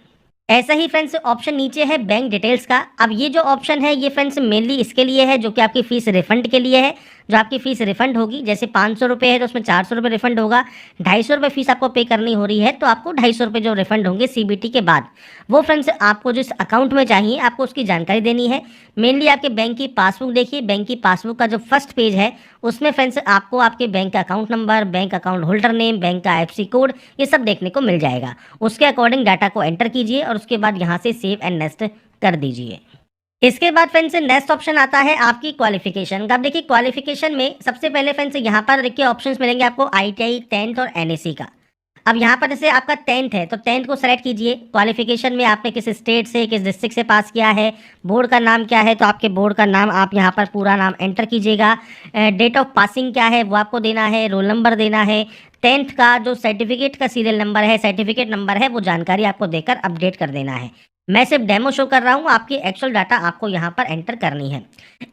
ऐसा ही फ्रेंड्स ऑप्शन नीचे है बैंक डिटेल्स का। अब ये जो ऑप्शन है ये फ्रेंड्स मेनली इसके लिए है जो कि आपकी फ़ीस रिफंड के लिए है। जो आपकी फ़ीस रिफंड होगी, जैसे 500 रुपये है तो उसमें 400 रुपये रिफंड होगा, 250 रुपये फ़ीस आपको पे करनी हो रही है तो आपको 250 रुपये जो रिफंड होंगे CBT के बाद, वो फ्रेंड्स आपको जिस अकाउंट में चाहिए आपको उसकी जानकारी देनी है। मेनली आपके बैंक की पासबुक देखिए, बैंक की पासबुक का जो फर्स्ट पेज है उसमें फ्रेंड्स आपको आपके बैंक का account number, bank account holder name, bank का IFSC कोड, ये सब देखने को मिल जाएगा। उसके अकॉर्डिंग डाटा को एंटर कीजिए और उसके बाद यहाँ से सेव एंड नेक्स्ट कर दीजिए। इसके बाद फ्रेंड्स नेक्स्ट ऑप्शन आता है आपकी क्वालिफिकेशन का। अब देखिए क्वालिफिकेशन में सबसे पहले फ्रेंड्स यहाँ पर देखिए ऑप्शंस मिलेंगे आपको ITI, 10th और NAC का। अब यहाँ पर जैसे आपका 10th है तो 10th को सेलेक्ट कीजिए। क्वालिफिकेशन में आपने किस स्टेट से, किस डिस्ट्रिक्ट से पास किया है, बोर्ड का नाम क्या है, तो आपके बोर्ड का नाम आप यहाँ पर पूरा नाम एंटर कीजिएगा। डेट ऑफ पासिंग क्या है वो आपको देना है, रोल नंबर देना है। 10th का जो सर्टिफिकेट का सीरियल नंबर है, सर्टिफिकेट नंबर है, वो जानकारी आपको देकर अपडेट कर देना है। मैं सिर्फ डेमो शो कर रहा हूँ, आपकी एक्चुअल डाटा आपको यहाँ पर एंटर करनी है।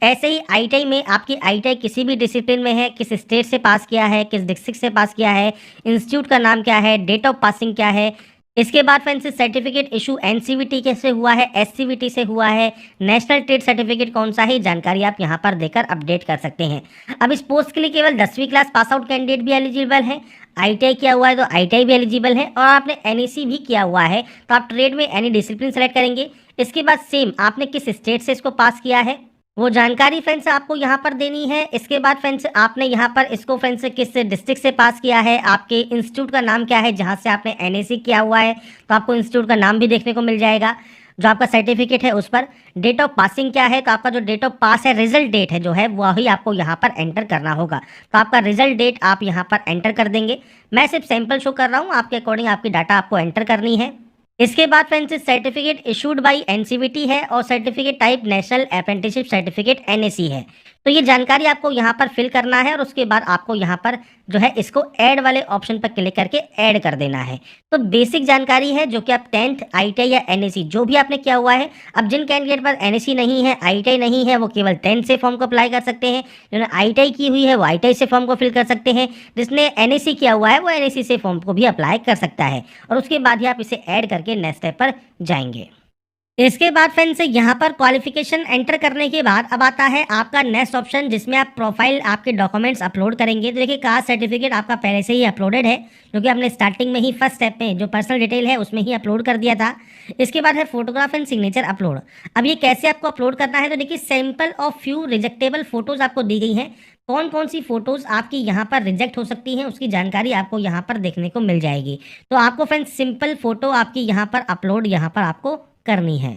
ऐसे ही ITI में आपकी ITI किसी भी डिसिप्लिन में है, किस स्टेट से पास किया है, किस डिस्ट्रिक्ट से पास किया है, इंस्टीट्यूट का नाम क्या है, डेट ऑफ पासिंग क्या है। इसके बाद फ्रेंड्स सर्टिफिकेट इशू NCVT कैसे हुआ है, SCVT से हुआ है, नेशनल ट्रेड सर्टिफिकेट कौन सा है, जानकारी आप यहाँ पर देकर अपडेट कर सकते हैं। अब इस पोस्ट के लिए केवल 10वीं क्लास पास आउट कैंडिडेट भी एलिजिबल है। ITI किया हुआ है तो ITI भी एलिजिबल है, और आपने NAC भी किया हुआ है तो आप ट्रेड में एनी डिसिप्लिन सेलेक्ट करेंगे। इसके बाद सेम आपने किस स्टेट से इसको पास किया है वो जानकारी फ्रेंड्स आपको यहाँ पर देनी है। इसके बाद फ्रेंड्स आपने यहाँ पर इसको फ्रेंड्स किस डिस्ट्रिक्ट से पास किया है, आपके इंस्टीट्यूट का नाम क्या है जहाँ से आपने NAC किया हुआ है, तो आपको इंस्टीट्यूट का नाम भी देखने को मिल जाएगा। जो आपका सर्टिफिकेट है उस पर डेट ऑफ पासिंग क्या है, तो आपका जो डेट ऑफ पास है, रिजल्ट डेट है जो है वही आपको यहाँ पर एंटर करना होगा। तो आपका रिजल्ट डेट आप यहाँ पर एंटर कर देंगे। मैं सिर्फ सैंपल शो कर रहा हूँ, आपके अकॉर्डिंग आपकी डाटा आपको एंटर करनी है। इसके बाद friends certificate issued by NCVT है और certificate type national apprenticeship certificate NAC है। तो ये जानकारी आपको यहाँ पर फिल करना है और उसके बाद आपको यहाँ पर जो है इसको ऐड वाले ऑप्शन पर क्लिक करके ऐड कर देना है। तो बेसिक जानकारी है जो कि आप 10th, ITI या NAC जो भी आपने किया हुआ है। अब जिन कैंडिडेट पर NAC नहीं है, ITI नहीं है, वो केवल 10th से फॉर्म को अप्लाई कर सकते हैं। जिन्होंने ITI की हुई है वो ITI से फॉर्म को फिल कर सकते हैं। जिसने NAC किया हुआ है वो NAC से फॉर्म को भी अप्लाई कर सकता है, और उसके बाद ही आप इसे ऐड करके नेक्स्ट स्टेप पर जाएंगे। इसके बाद फ्रेंड्स यहाँ पर क्वालिफिकेशन एंटर करने के बाद अब आता है आपका नेक्स्ट ऑप्शन, जिसमें आप प्रोफाइल, आपके डॉक्यूमेंट्स अपलोड करेंगे। तो देखिए कास्ट सर्टिफिकेट आपका पहले से ही अपलोडेड है, जो कि आपने स्टार्टिंग में ही फर्स्ट स्टेप में जो पर्सनल डिटेल है उसमें ही अपलोड कर दिया था। इसके बाद है फोटोग्राफ एंड सिग्नेचर अपलोड। अब ये कैसे आपको अपलोड करना है, तो देखिए सैंपल ऑफ फ्यू रिजेक्टेबल फोटोज आपको दी गई हैं। कौन कौन सी फ़ोटोज़ आपकी यहाँ पर रिजेक्ट हो सकती हैं, उसकी जानकारी आपको यहाँ पर देखने को मिल जाएगी। तो आपको फ्रेंड्स सिंपल फ़ोटो आपकी यहाँ पर अपलोड यहाँ पर आपको करनी है।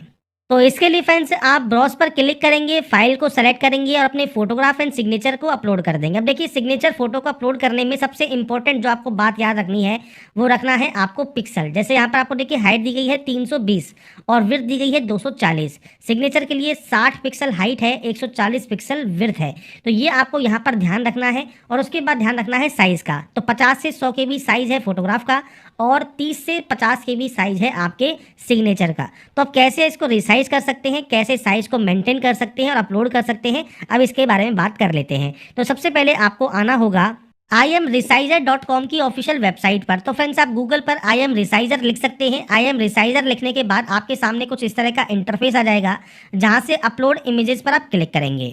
तो इसके लिए फ्रेंड्स आप ब्राउज़ पर क्लिक करेंगे, फाइल को सेलेक्ट करेंगे और अपने फ़ोटोग्राफ एंड सिग्नेचर को अपलोड कर देंगे। अब देखिए सिग्नेचर फ़ोटो को अपलोड करने में सबसे इंपॉर्टेंट जो आपको बात याद रखनी है, वो रखना है आपको पिक्सल। जैसे यहाँ पर आपको देखिए हाइट दी गई है 320 और विड्थ दी गई है 240। सिग्नेचर के लिए 60 पिक्सल हाइट है, 140 पिक्सल विड्थ है। तो ये आपको यहाँ पर ध्यान रखना है और उसके बाद ध्यान रखना है साइज़ का। तो 50 से 100 KB साइज़ है फ़ोटोग्राफ का और 30 से 50 KB साइज़ है आपके सिग्नेचर का। तो अब कैसे इसको रिसाइज कर सकते हैं, कैसे साइज़ को मेंटेन कर सकते हैं और अपलोड कर सकते हैं, अब इसके बारे में बात कर लेते हैं। तो सबसे पहले आपको आना होगा imresizer.com की ऑफिशियल वेबसाइट पर। तो फ्रेंड्स आप गूगल पर imresizer लिख सकते हैं। imresizer लिखने के बाद आपके सामने कुछ इस तरह का इंटरफेस आ जाएगा, जहां से अपलोड इमेजेस पर आप क्लिक करेंगे।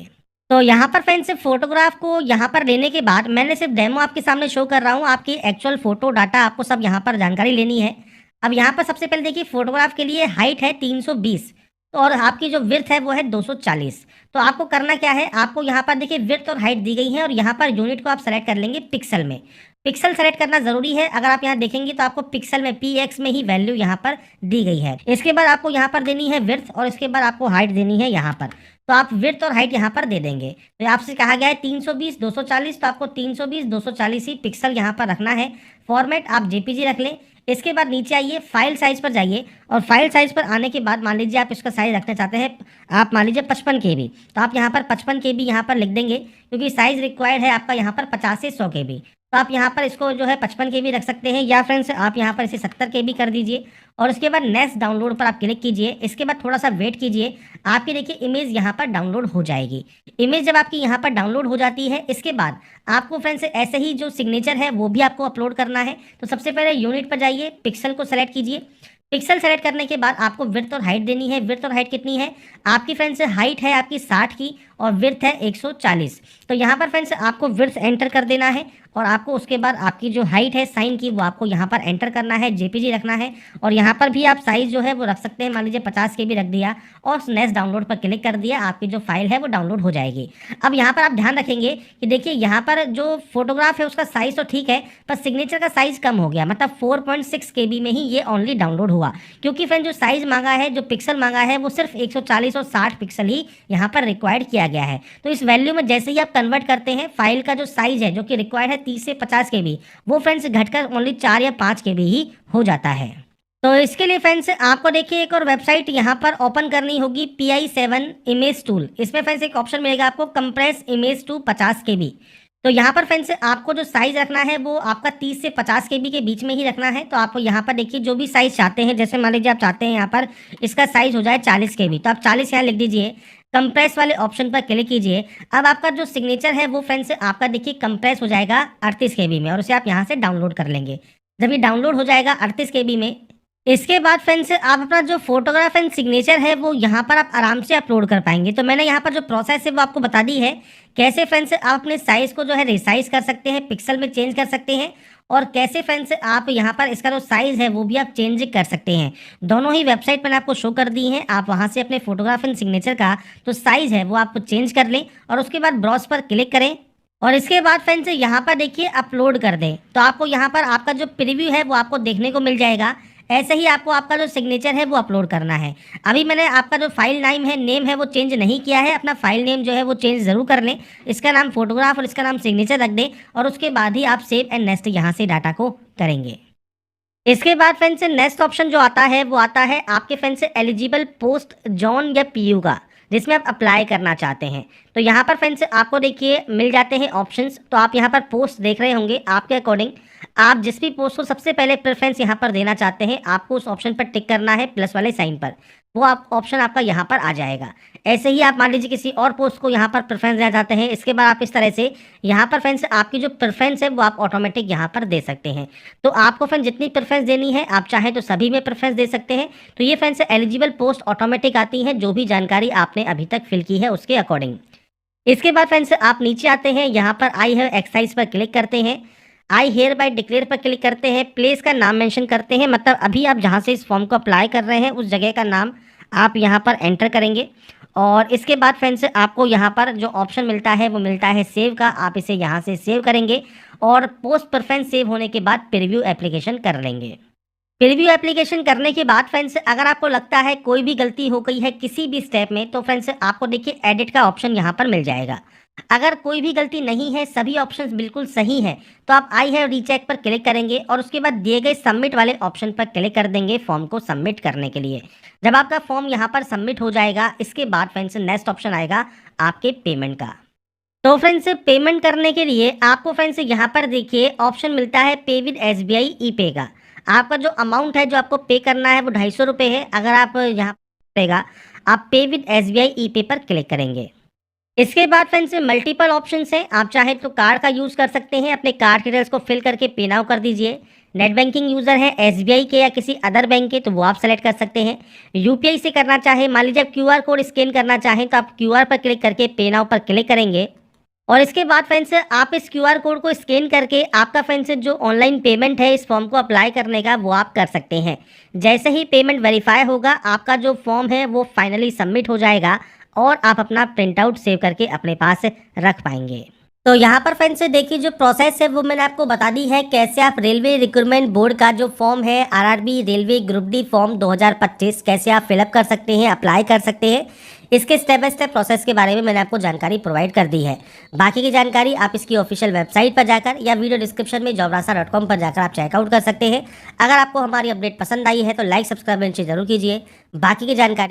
तो यहाँ पर फ्रेंड्स फोटोग्राफ को यहाँ पर लेने के बाद मैंने सिर्फ डेमो आपके सामने शो कर रहा हूँ, आपकी एक्चुअल फोटो डाटा आपको सब यहाँ पर जानकारी लेनी है। अब यहाँ पर सबसे पहले देखिए फोटोग्राफ के लिए हाइट है 320 और आपकी जो विड्थ है वो है 240। तो आपको करना क्या है, आपको यहाँ पर देखिए विड्थ और हाइट दी गई है और यहाँ पर यूनिट को आप सेलेक्ट कर लेंगे पिक्सल में। पिक्सल सेलेक्ट करना जरूरी है। अगर आप यहाँ देखेंगे तो आपको पिक्सल में PX में ही वैल्यू यहाँ पर दी गई है। इसके बाद आपको यहाँ पर देनी है विड्थ और इसके बाद आपको हाइट देनी है यहाँ पर। तो आप विड्थ और हाइट यहाँ पर दे देंगे। तो आपसे कहा गया है 320 240, तो आपको 320 240 ही पिक्सल यहाँ पर रखना है। फॉर्मेट आप JPG रख लें। इसके बाद नीचे आइए, फाइल साइज पर जाइए और फाइल साइज पर आने के बाद मान लीजिए आप इसका साइज रखना चाहते हैं, आप मान लीजिए 55 KB। तो आप यहाँ पर 55 KB यहाँ पर लिख देंगे, क्योंकि साइज रिक्वायर्ड है आपका यहाँ पर 50 से 100 KB। तो आप यहाँ पर इसको जो है 55 KB रख सकते हैं, या फ्रेंड्स आप यहाँ पर इसे 70 KB कर दीजिए। और उसके बाद नेक्स्ट डाउनलोड पर आप क्लिक कीजिए। इसके बाद थोड़ा सा वेट कीजिए, आपकी देखिए इमेज यहाँ पर डाउनलोड हो जाएगी। इमेज जब आपकी यहाँ पर डाउनलोड हो जाती है, इसके बाद आपको फ्रेंड्स ऐसे ही जो सिग्नेचर है वो भी आपको अपलोड करना है। तो सबसे पहले यूनिट पर जाइए, पिक्सल को सेलेक्ट कीजिए। पिक्सल सेलेक्ट करने के बाद आपको विड्थ और हाइट देनी है। विड्थ और हाइट कितनी है आपकी फ्रेंड्स, हाइट है आपकी 60 की और विड्थ है 140। तो यहाँ पर फ्रेंड्स आपको विड्थ एंटर कर देना है और आपको उसके बाद आपकी जो हाइट है साइन की वो आपको यहाँ पर एंटर करना है, JPG रखना है। और यहाँ पर भी आप साइज़ जो है वो रख सकते हैं, मान लीजिए 50 KB रख दिया और नेक्स्ट डाउनलोड पर क्लिक कर दिया, आपकी जो फाइल है वो डाउनलोड हो जाएगी। अब यहाँ पर आप ध्यान रखेंगे कि देखिए यहाँ पर जो फोटोग्राफ है उसका साइज़ तो ठीक है, पर सिग्नेचर का साइज़ कम हो गया, मतलब 4.6 KB में ही ये ओनली डाउनलोड हुआ। क्योंकि फ्रेंड जो साइज़ मांगा है, जो पिक्सल मांगा है, वो सिर्फ 140 और 60 पिक्सल ही यहाँ पर रिक्वायर्ड किया गया है। तो इस वैल्यू में जैसे ही आप कन्वर्ट करते हैं, फाइल का जो साइज़ है जो कि रिक्वायर्ड है 30 से 50 KB, वो फ्रेंड्स घटकर ओनली 4 या 5 KB ही हो जाता है। तो इसके लिए फ्रेंड्स आपको देखिए एक और वेबसाइट यहाँ पर ओपन करनी होगी, PI7 इमेज टूल। इसमें फ्रेंड्स एक ऑप्शन मिलेगा आपको, कंप्रेस इमेज टू 50 KB। तो यहाँ पर फ्रेंड्स आपको जो साइज़ रखना है वो आपका 30 से 50 KB के बीच में ही रखना है। तो आपको यहाँ पर देखिए जो भी साइज़ चाहते हैं, जैसे मान लीजिए आप चाहते हैं यहाँ पर इसका साइज़ हो जाए 40 KB, तो आप 40 यहाँ लिख दीजिए। कंप्रेस वाले ऑप्शन पर क्लिक कीजिए। अब आपका जो सिग्नेचर है वो फ्रेंड्स आपका देखिए कंप्रेस हो जाएगा 38 KB में और उसे आप यहाँ से डाउनलोड कर लेंगे। जब ये डाउनलोड हो जाएगा 38 KB में, इसके बाद फ्रेंड्स आप अपना जो फोटोग्राफ एंड सिग्नेचर है वो यहाँ पर आप आराम से अपलोड कर पाएंगे। तो मैंने यहाँ पर जो प्रोसेस है वो आपको बता दी है, कैसे फ्रेंड्स आप अपने साइज़ को जो है रिसाइज कर सकते हैं, पिक्सल में चेंज कर सकते हैं, और कैसे फ्रेंड्स आप यहाँ पर इसका जो साइज़ है वो भी आप चेंज कर सकते हैं। दोनों ही वेबसाइट मैंने आपको शो कर दी हैं। आप वहाँ से अपने फोटोग्राफ एंड सिग्नेचर का जो साइज़ है वो आपको चेंज कर लें और उसके बाद ब्राउज पर क्लिक करें और इसके बाद फ्रेंड्स यहाँ पर देखिए अपलोड कर दें। तो आपको यहाँ पर आपका जो प्रीव्यू है वो आपको देखने को मिल जाएगा। ऐसे ही आपको आपका जो सिग्नेचर है वो अपलोड करना है। अभी मैंने आपका जो फाइल नेम है वो चेंज नहीं किया है, अपना फाइल नेम जो है वो चेंज ज़रूर कर लें। इसका नाम फोटोग्राफ और इसका नाम सिग्नेचर रख दें और उसके बाद ही आप सेव एंड नेक्स्ट यहाँ से डाटा को करेंगे। इसके बाद फ्रेंड्स नेक्स्ट ऑप्शन जो आता है वो आता है आपके फ्रेंड्स एलिजिबल पोस्ट जॉन या PU का, जिसमें आप अप्लाई करना चाहते हैं। तो यहाँ पर फ्रेंड्स आपको देखिए मिल जाते हैं ऑप्शंस। तो आप यहाँ पर पोस्ट देख रहे होंगे, आपके अकॉर्डिंग आप जिस भी पोस्ट को सबसे पहले प्रेफरेंस यहाँ पर देना चाहते हैं, आपको उस ऑप्शन पर टिक करना है प्लस वाले साइन पर, वो आप ऑप्शन आपका यहाँ पर आ जाएगा। ऐसे ही आप मान लीजिए किसी और पोस्ट को यहाँ पर प्रेफरेंस देना चाहते हैं, इसके बाद आप इस तरह से यहाँ पर फ्रेंड्स आपकी जो प्रेफरेंस है वो आप ऑटोमेटिक यहाँ पर दे सकते हैं। तो आपको फ्रेंड्स जितनी प्रेफरेंस देनी है आप चाहें तो सभी में प्रेफरेंस दे सकते हैं। तो ये फ्रेंड्स एलिजिबल पोस्ट ऑटोमेटिक आती हैं, जो भी जानकारी आपने अभी तक फिल की है उसके अकॉर्डिंग। इसके बाद फ्रेंड्स आप नीचे आते हैं, यहाँ पर आई हैव एक्सरसाइज पर क्लिक करते हैं, आई हेयर बाय डिक्लेयर पर क्लिक करते हैं, प्लेस का नाम मेंशन करते हैं, मतलब अभी आप जहाँ से इस फॉर्म को अप्लाई कर रहे हैं उस जगह का नाम आप यहाँ पर एंटर करेंगे और इसके बाद फ्रेंड्स आपको यहाँ पर जो ऑप्शन मिलता है वो मिलता है सेव का। आप इसे यहाँ से सेव करेंगे और पोस्ट प्रेफरेंस सेव होने के बाद प्रीव्यू एप्लीकेशन कर लेंगे। प्रीव्यू एप्लीकेशन करने के बाद फ्रेंड्स अगर आपको लगता है कोई भी गलती हो गई है किसी भी स्टेप में, तो फ्रेंड्स आपको देखिए एडिट का ऑप्शन यहाँ पर मिल जाएगा। अगर कोई भी गलती नहीं है, सभी ऑप्शंस बिल्कुल सही हैं, तो आप आई हैव रीचेक पर क्लिक करेंगे और उसके बाद दिए गए सबमिट वाले ऑप्शन पर क्लिक कर देंगे फॉर्म को सबमिट करने के लिए। जब आपका फॉर्म यहाँ पर सबमिट हो जाएगा, इसके बाद फ्रेंड्स नेक्स्ट ऑप्शन आएगा आपके पेमेंट का। तो फ्रेंड्स पेमेंट करने के लिए आपको फ्रेंड्स यहाँ पर देखिए ऑप्शन मिलता है पे विद SBI ई पे का। आपका जो अमाउंट है जो आपको पे करना है वो 250 रुपये है। अगर आप यहाँ रहेगा आप पे विद SBI ई पे पर क्लिक करेंगे। इसके बाद फ्रेंड्स मल्टीपल ऑप्शंस हैं। आप चाहे तो कार्ड का यूज़ कर सकते हैं, अपने कार्ड डिटेल्स को फिल करके पे नाउ कर दीजिए। नेट बैंकिंग यूज़र है SBI के या किसी अदर बैंक के, तो वो आप सेलेक्ट कर सकते हैं। UPI से करना चाहे, मान लीजिए आप QR कोड स्कैन करना चाहें तो आप QR पर क्लिक करके पे नाउ पर क्लिक करेंगे और इसके बाद फ्रेंड्स आप इस QR कोड को स्कैन करके आपका फ्रेंड्स जो ऑनलाइन पेमेंट है इस फॉर्म को अप्लाई करने का वो आप कर सकते हैं। जैसे ही पेमेंट वेरीफाई होगा आपका जो फॉर्म है वो फाइनली सबमिट हो जाएगा और आप अपना प्रिंट आउट सेव करके अपने पास रख पाएंगे। तो यहाँ पर फ्रेंड्स देखिए जो प्रोसेस है वो मैंने आपको बता दी है, कैसे आप रेलवे रिक्रूटमेंट बोर्ड का जो फॉर्म है RRB railway group D form 2025 कैसे आप फिलअप कर सकते हैं, अप्लाई कर सकते हैं। इसके स्टेप बाय स्टेप प्रोसेस के बारे में मैंने आपको जानकारी प्रोवाइड कर दी है। बाकी की जानकारी आप इसकी ऑफिशियल वेबसाइट पर जाकर या वीडियो डिस्क्रिप्शन में jobrasa.com पर जाकर आप चेकआउट कर सकते हैं। अगर आपको हमारी अपडेट पसंद आई है तो लाइक सब्सक्राइब जरूर कीजिए। बाकी की जानकारी